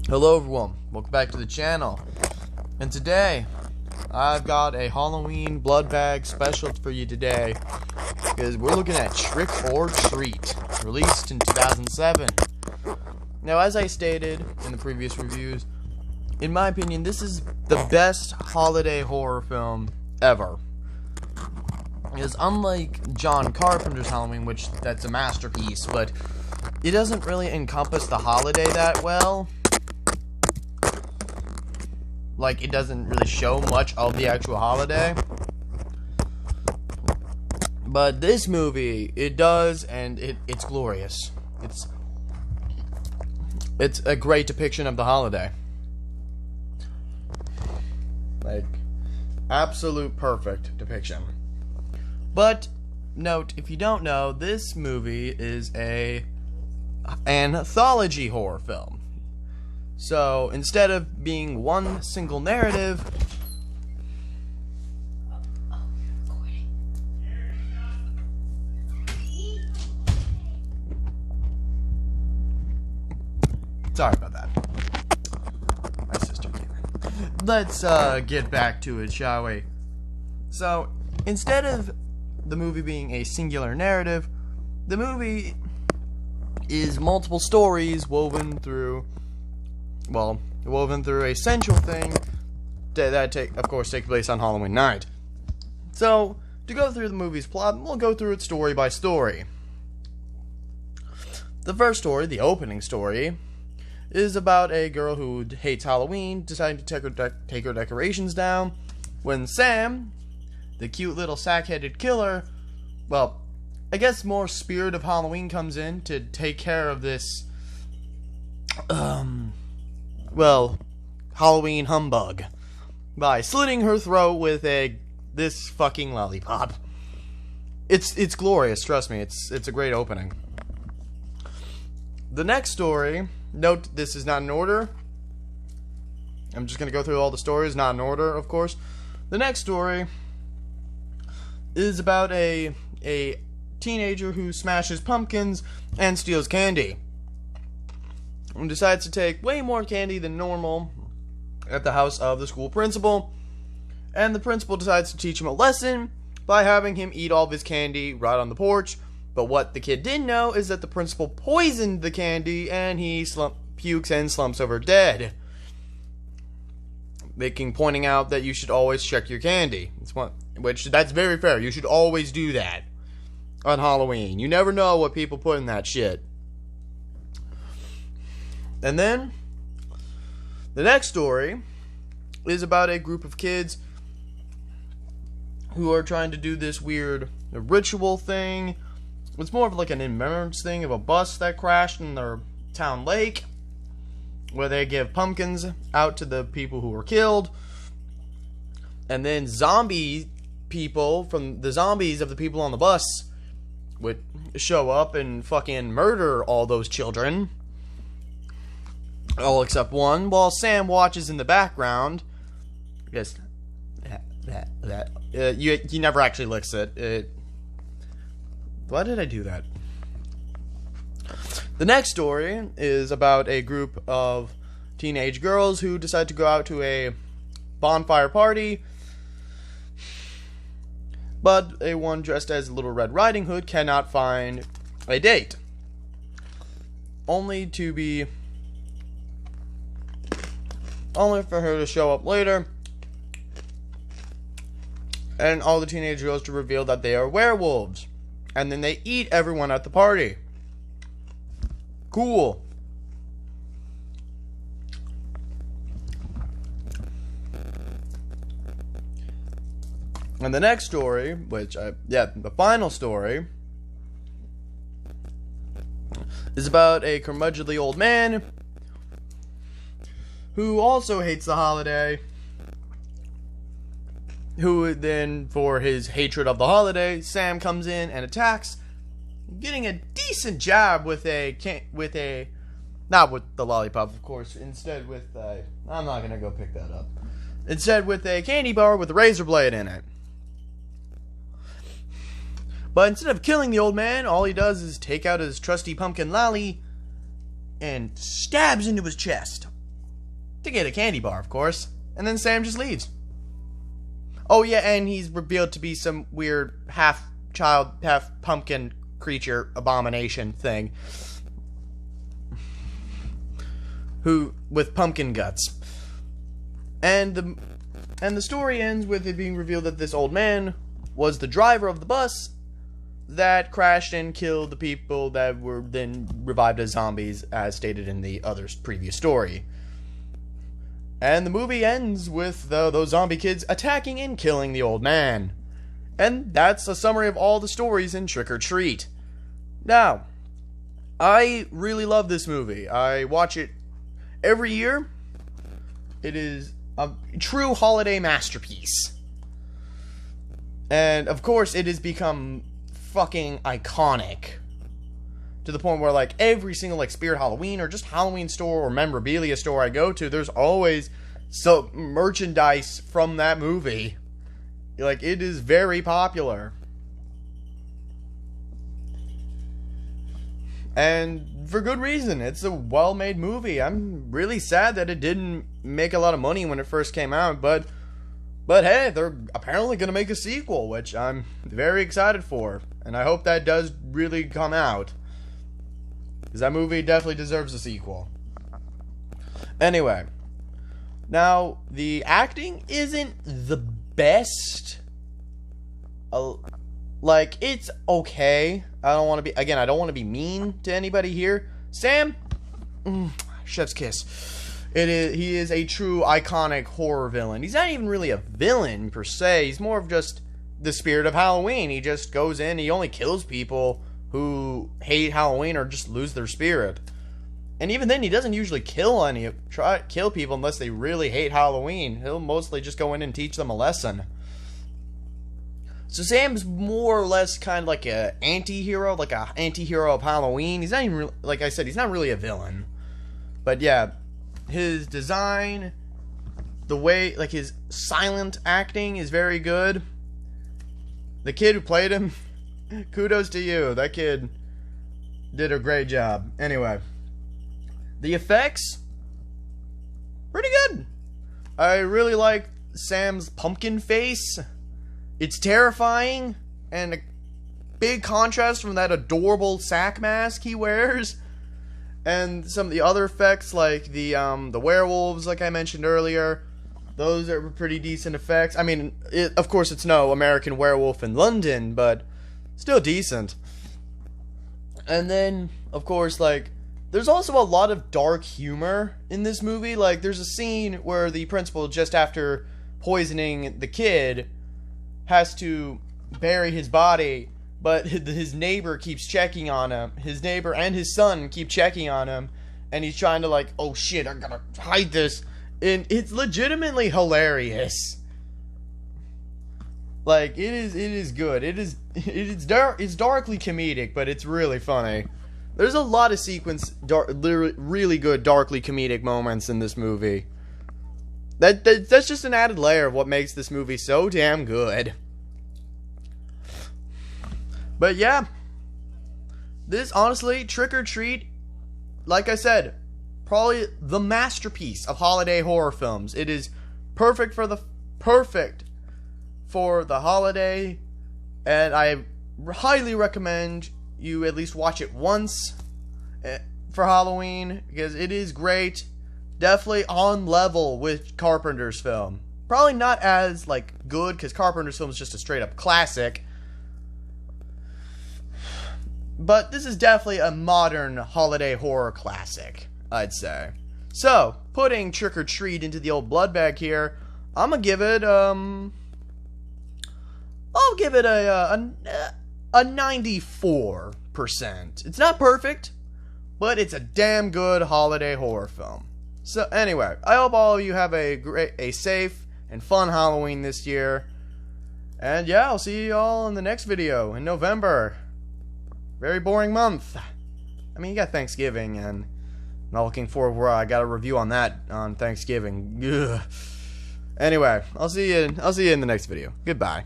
Hello everyone, welcome back to the channel. And today, I've got a Halloween blood bag special for you today. Because we're looking at Trick or Treat, released in 2007. Now, as I stated in the previous reviews, in my opinion, this is the best holiday horror film ever. Because unlike John Carpenter's Halloween, which that's a masterpiece, but it doesn't really encompass the holiday that well. Like, it doesn't really show much of the actual holiday. But this movie, it does, and it's glorious. It's a great depiction of the holiday. Like, absolute perfect depiction. But, note, if you don't know, this movie is an anthology horror film. So, instead of being one single narrative, sorry about that. My sister came in. Let's get back to it, shall we? So, instead of the movie being a singular narrative, the movie is multiple stories woven through a central thing that of course take place on Halloween night. So, to go through the movie's plot, we'll go through it story by story. The first story, the opening story, is about a girl who hates Halloween deciding to take her decorations down when Sam, the cute little sack-headed killer, well, I guess more spirit of Halloween, comes in to take care of this Halloween humbug by slitting her throat with this fucking lollipop. It's glorious, trust me. It's a great opening. The next story, note this is not in order. I'm just gonna go through all the stories, not in order, of course. The next story is about a teenager who smashes pumpkins and steals candy, and decides to take way more candy than normal at the house of the school principal, and the principal decides to teach him a lesson by having him eat all of his candy right on the porch. But what the kid didn't know is that the principal poisoned the candy, and he pukes and slumps over dead, pointing out that you should always check your candy. That's very fair. You should always do that on Halloween. You never know what people put in that shit. And then, the next story is about a group of kids who are trying to do this weird ritual thing. It's more of like an remembrance thing of a bus that crashed in their town lake, where they give pumpkins out to the people who were killed. And then zombie people from the zombies of the people on the bus would show up and fucking murder all those children. All except one, while Sam watches in the background. Yes, he never actually licks it. Why did I do that? The next story is about a group of teenage girls who decide to go out to a bonfire party, but a one dressed as Little Red Riding Hood cannot find a date, only for her to show up later, and all the teenage girls to reveal that they are werewolves, and then they eat everyone at the party. Cool. And the next story, the final story, is about a curmudgeonly old man who also hates the holiday, who then, for his hatred of the holiday, Sam comes in and attacks, getting a decent jab not with the lollipop, of course, instead with, I'm not gonna go pick that up, instead with a candy bar with a razor blade in it. But instead of killing the old man, all he does is take out his trusty pumpkin lolly and stabs into his chest. To get a candy bar, of course. And then Sam just leaves. Oh yeah, and he's revealed to be some weird half-child, half-pumpkin creature abomination thing. Who, with pumpkin guts. And the story ends with it being revealed that this old man was the driver of the bus that crashed and killed the people that were then revived as zombies, as stated in the other's previous story. And the movie ends with those zombie kids attacking and killing the old man. And that's a summary of all the stories in Trick or Treat. Now, I really love this movie. I watch it every year. It is a true holiday masterpiece. And, of course, it has become fucking iconic. To the point where, like, every single, like, Spirit Halloween or just Halloween store or memorabilia store I go to, there's always some merchandise from that movie. Like, it is very popular. And for good reason. It's a well-made movie. I'm really sad that it didn't make a lot of money when it first came out, but hey, they're apparently going to make a sequel, which I'm very excited for. And I hope that does really come out. Because that movie definitely deserves a sequel. Anyway. Now, the acting isn't the best. Like, it's okay. I don't want to be, again, I don't want to be mean to anybody here. Sam, chef's kiss. He is a true iconic horror villain. He's not even really a villain per se. He's more of just the spirit of Halloween. He just goes in, he only kills people who hate Halloween or just lose their spirit. And even then, he doesn't usually kill people unless they really hate Halloween. He'll mostly just go in and teach them a lesson. So Sam's more or less kind of like an anti-hero, like an anti-hero of Halloween. He's not even, like I said, he's not really a villain. But yeah, his design, the way, like his silent acting is very good. The kid who played him, kudos to you. That kid did a great job. Anyway, the effects, pretty good. I really like Sam's pumpkin face. It's terrifying, and a big contrast from that adorable sack mask he wears. And some of the other effects, like the werewolves, like I mentioned earlier, those are pretty decent effects. I mean, of course it's no American Werewolf in London, but still decent. And then, of course, like, there's also a lot of dark humor in this movie. Like, there's a scene where the principal, just after poisoning the kid, has to bury his body, but his neighbor keeps checking on him. His neighbor and his son keep checking on him, and he's trying to, like, oh shit, I gotta hide this. And it's legitimately hilarious. Like, it is good. It's darkly comedic, but it's really funny. There's a lot of really good darkly comedic moments in this movie. That's just an added layer of what makes this movie so damn good. But yeah, this, honestly, Trick or Treat, like I said, probably the masterpiece of holiday horror films. It is perfect for the holiday, and I highly recommend you at least watch it once for Halloween, because it is great. Definitely on level with Carpenter's film. Probably not as, like, good, because Carpenter's film is just a straight-up classic. But this is definitely a modern holiday horror classic, I'd say. So, putting Trick or Treat into the old blood bag here, I'm gonna give it, I'll give it a 94%. It's not perfect, but it's a damn good holiday horror film. So anyway, I hope all of you have a safe and fun Halloween this year. And yeah, I'll see you all in the next video in November. Very boring month. I mean, you got Thanksgiving, and I'm not looking forward where I got a review on that on Thanksgiving. Ugh. Anyway, I'll see you in the next video. Goodbye.